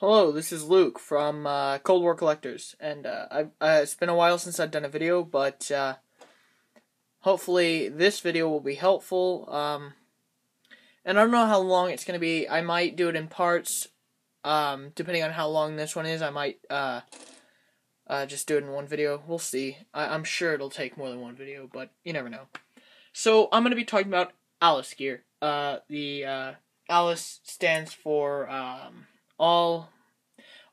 Hello, this is Luke from Cold War Collectors, and it's been a while since I've done a video, but hopefully this video will be helpful. And I don't know how long it's going to be. I might do it in parts, depending on how long this one is. I might just do it in one video. We'll see. I'm sure it'll take more than one video, but you never know. So I'm going to be talking about Alice gear. The Alice stands for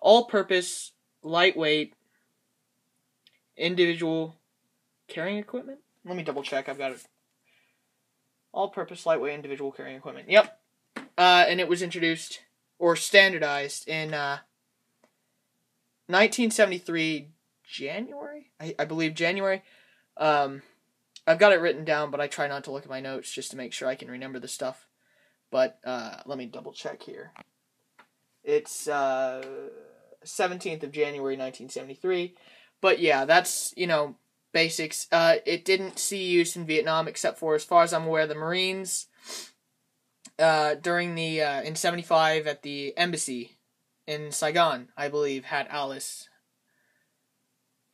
all-purpose, lightweight, individual carrying equipment? Let me double check. I've got it. All-purpose, lightweight, individual carrying equipment. Yep. And it was introduced or standardized in 1973 January. I believe January. I've got it written down, but I try not to look at my notes just to make sure I can remember the stuff. But let me double check here. It's 17th of January 1973. But yeah, that's, basics. It didn't see use in Vietnam except for, as far as I'm aware, the Marines during the in 75 at the embassy in Saigon, I believe, had Alice.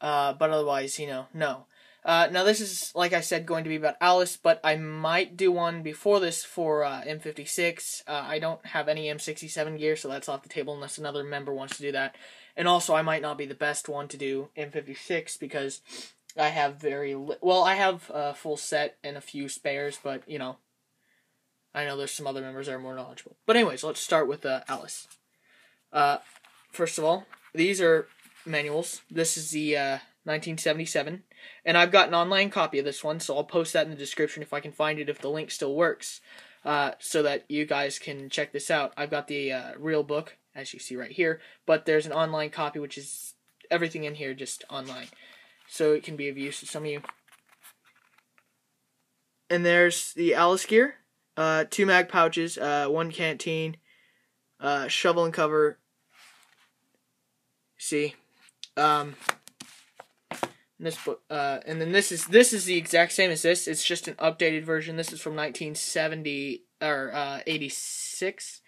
But otherwise, no. Now this is, like I said, going to be about Alice, but I might do one before this for M56. I don't have any M67 gear, so that's off the table unless another member wants to do that. And also, I might not be the best one to do M56 because I have I have a full set and a few spares, but, I know there's some other members that are more knowledgeable. But anyways, let's start with Alice. First of all, these are manuals. This is the 1977, and I've got an online copy of this one, so I'll post that in the description if I can find it, if the link still works, so that you guys can check this out. I've got the real book, as you see right here, but there's an online copy, which is everything in here just online, so it can be of use to some of you. And there's the Alice gear, 2 mag pouches, 1 canteen, shovel and cover. See, this book, and then this is the exact same as this. It's just an updated version. This is from 1970 or 86.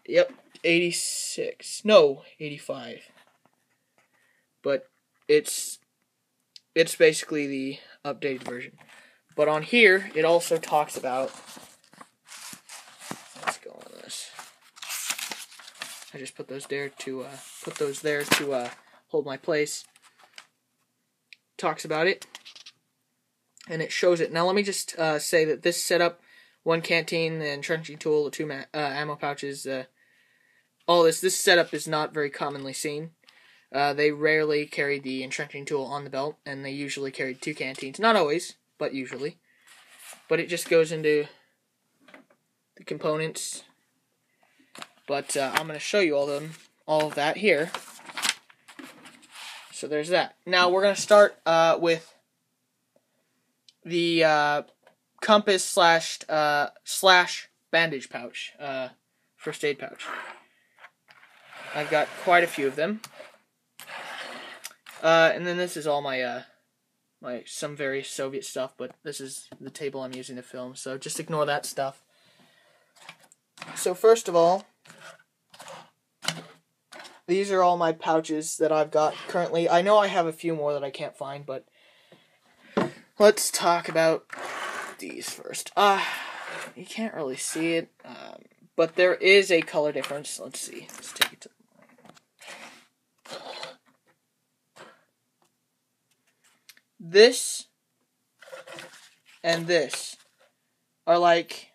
Yep, 86. No, 85. But it's basically the updated version. But on here, it also talks about. Let's go on this. I just put those there to hold my place. Talks about it, and it shows it. Now let me just say that this setup, 1 canteen, the entrenching tool, the 2 ammo pouches, all this setup is not very commonly seen. They rarely carry the entrenching tool on the belt, and they usually carry 2 canteens. Not always, but usually. But it just goes into the components. But I'm going to show you all of that here. So there's that. Now we're going to start with the compass slash bandage pouch, first aid pouch. I've got quite a few of them. And then this is all my some very Soviet stuff, but this is the table I'm using to film, so just ignore that stuff. So first of all, these are all my pouches that I've got currently. I know I have a few more that I can't find, but let's talk about these first. You can't really see it, but there is a color difference. Let's see. Let's take it to. This and this are like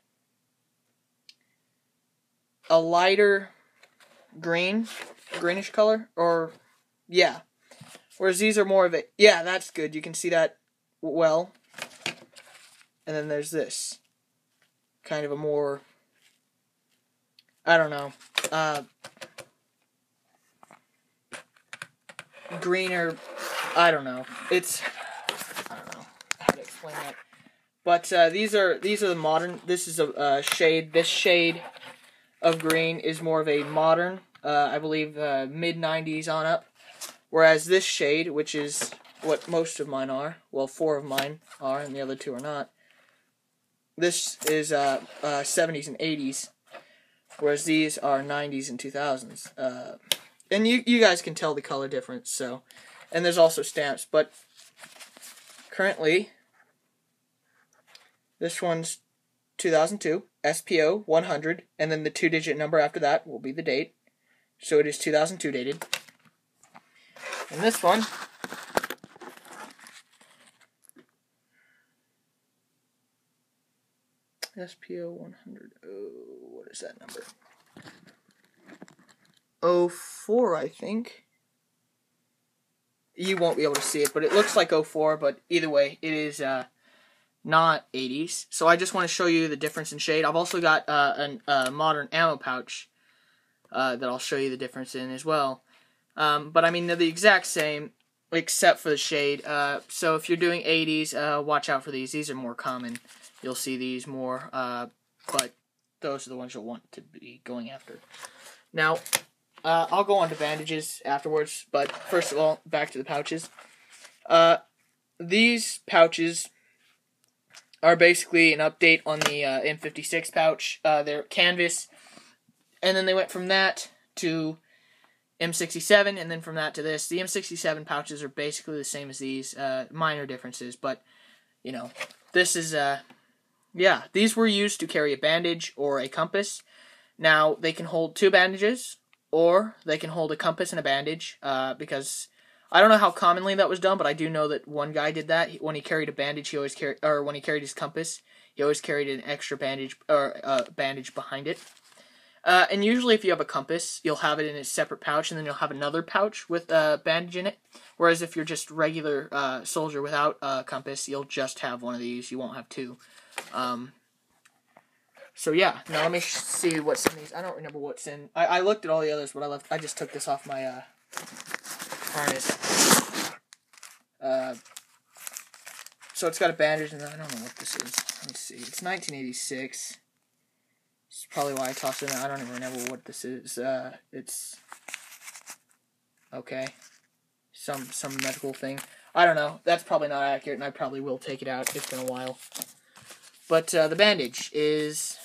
a lighter greenish color, or yeah, whereas these are more of a, yeah, that's good, you can see that well. And then there's this kind of a more, I don't know, greener, I don't know how to explain that, but these are the modern. This is a shade. This shade of green is more of a modern, I believe mid-90s on up, whereas this shade, which is what most of mine are, well, 4 of mine are and the other 2 are not, this is 70s and 80s. whereas these are 90s and 2000s. And you guys can tell the color difference. So, and there's also stamps, but currently this one's 2002 SPO 100, and then the 2-digit number after that will be the date. So it is 2002 dated. And this one SPO 100. Oh, what is that number? 04, I think. You won't be able to see it, but it looks like 04, but either way, it is not 80s. So I just want to show you the difference in shade. I've also got a modern ammo pouch that I'll show you the difference in as well. But I mean, they're the exact same, except for the shade. So if you're doing 80s, watch out for these. These are more common. You'll see these more, but those are the ones you'll want to be going after. Now, I'll go on to bandages afterwards, but first of all, back to the pouches. These pouches are basically an update on the M56 pouch. They're canvas, and then they went from that to M67, and then from that to this. The M67 pouches are basically the same as these, minor differences, but, you know, this is, yeah, these were used to carry a bandage or a compass. Now, they can hold 2 bandages, or they can hold a compass and a bandage, because I don't know how commonly that was done, but I do know that one guy did that. When he carried a bandage, he always carried, or when he carried his compass, he always carried an extra bandage, or bandage behind it. And usually if you have a compass, you'll have it in a separate pouch, and then you'll have another pouch with a bandage in it. Whereas if you're just regular soldier without a compass, you'll just have one of these. You won't have 2. So yeah, now let me see what's in these. I don't remember what's in. I looked at all the others, but I just took this off my harness. So it's got a bandage, and I don't know what this is. Let's see. It's 1986. It's probably why I tossed it in. I don't even remember what this is. It's okay. Some medical thing. I don't know. That's probably not accurate, and I probably will take it out. It's been a while. But the bandage is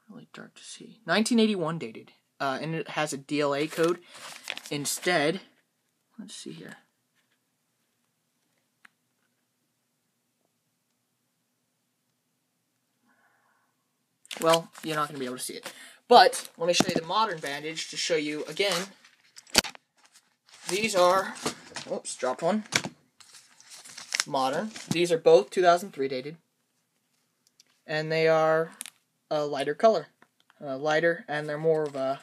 really dark to see. 1981 dated. And it has a DLA code. Instead, let's see here. Well, you're not going to be able to see it. But, let me show you the modern bandage to show you again. These are, oops, dropped one. Modern. These are both 2003 dated. And they are a lighter color. Lighter, and they're more of a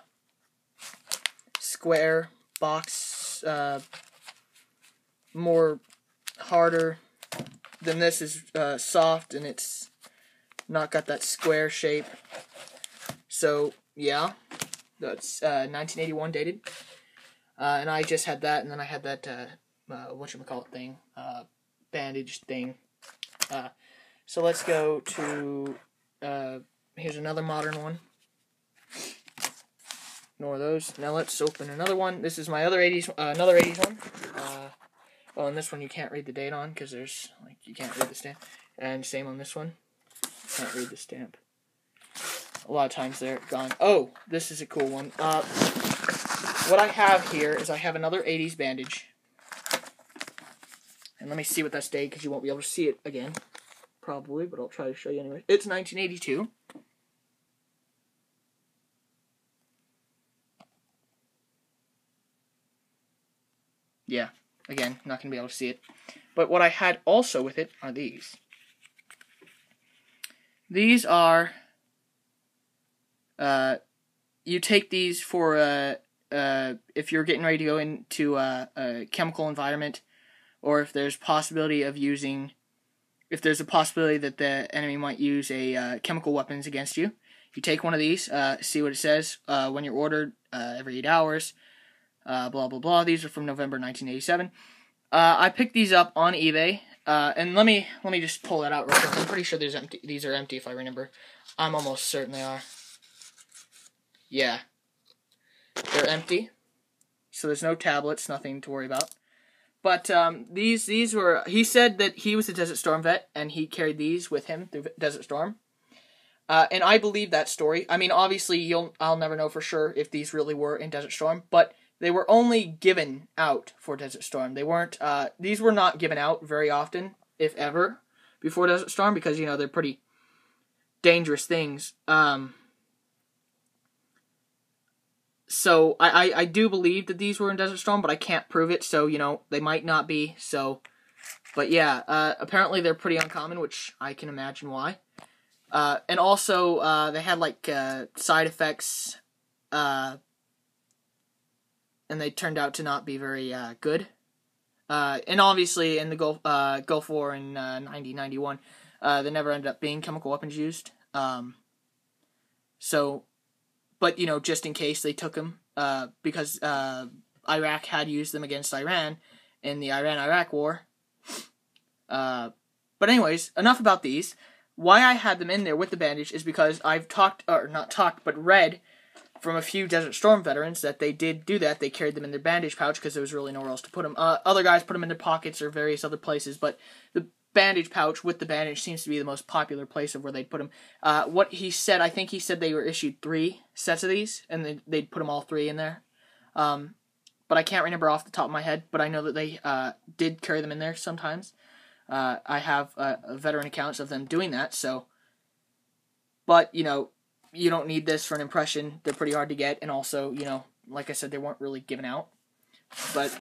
square box, more harder than this is soft, and it's not got that square shape. So, yeah, that's 1981 dated. And I just had that, and then I had that, whatchamacallit thing, bandage thing. So let's go to, here's another modern one. Ignore those. Now let's open another one. This is my other 80s, another 80s one. Well, on this one you can't read the date on, because there's, like, you can't read the stamp. And same on this one. Can't read the stamp. A lot of times they're gone. Oh, this is a cool one. What I have here is I have another 80s bandage. And let me see what that's dated, because you won't be able to see it again. Probably, but I'll try to show you anyway. It's 1982. Yeah, again, not going to be able to see it. But what I had also with it are these. These are, you take these for, if you're getting ready to go into a chemical environment, or if there's possibility of using, if there's a possibility that the enemy might use a chemical weapons against you. You take one of these, see what it says, when you're ordered, every 8 hours, blah, blah, blah. These are from November 1987. I picked these up on eBay, and let me just pull that out real quick. I'm pretty sure these are empty if I remember. I'm almost certain they are. Yeah. They're empty. So there's no tablets, nothing to worry about. But these were, he said that he was a Desert Storm vet, and he carried these with him through Desert Storm. And I believe that story. I mean, obviously, I'll never know for sure if these really were in Desert Storm, but they were only given out for Desert Storm. They weren't. These were not given out very often, if ever, before Desert Storm, because they're pretty dangerous things. So I do believe that these were in Desert Storm, but I can't prove it. So they might not be. So, but yeah, apparently they're pretty uncommon, which I can imagine why. And also, they had, side effects, and they turned out to not be very, good. And obviously, in the Gulf War in, 1991, there never ended up being chemical weapons used. But, just in case they took them, because, Iraq had used them against Iran in the Iran-Iraq War. But anyways, enough about these. Why I had them in there with the bandage is because I've read from a few Desert Storm veterans that they did do that. They carried them in their bandage pouch because there was really nowhere else to put them. Other guys put them in their pockets or various other places, but the bandage pouch with the bandage seems to be the most popular place of where they'd put them. What he said, I think he said they were issued 3 sets of these, and they'd put them all 3 in there. But I can't remember off the top of my head, but I know that they did carry them in there sometimes. I have veteran accounts of them doing that, so. But, you don't need this for an impression. They're pretty hard to get, and also, like I said, they weren't really given out. But